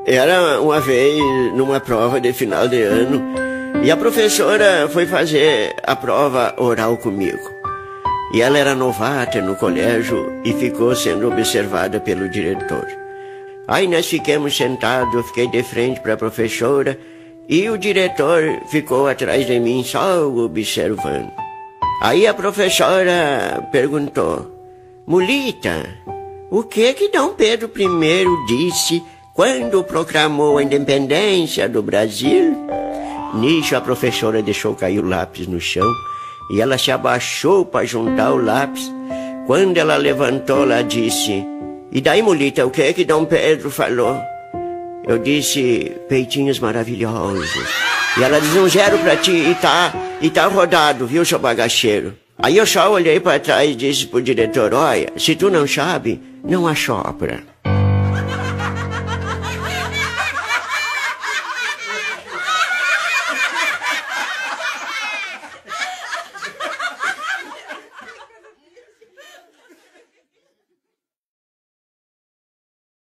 Era uma vez numa prova de final de ano e a professora foi fazer a prova oral comigo. E ela era novata no colégio e ficou sendo observada pelo diretor. Aí nós ficamos sentados, eu fiquei de frente para a professora e o diretor ficou atrás de mim só observando. Aí a professora perguntou: Mulita, o que Dom Pedro I disse quando proclamou a independência do Brasil? Nisso a professora deixou cair o lápis no chão e ela se abaixou para juntar o lápis. Quando ela levantou, ela disse: E daí, Mulita, o que Dom Pedro falou? Eu disse: peitinhos maravilhosos. E ela disse: 1-0 pra ti e tá rodado, viu, seu bagaceiro? Aí eu só olhei para trás e disse pro diretor: olha, se tu não sabe, não assopra.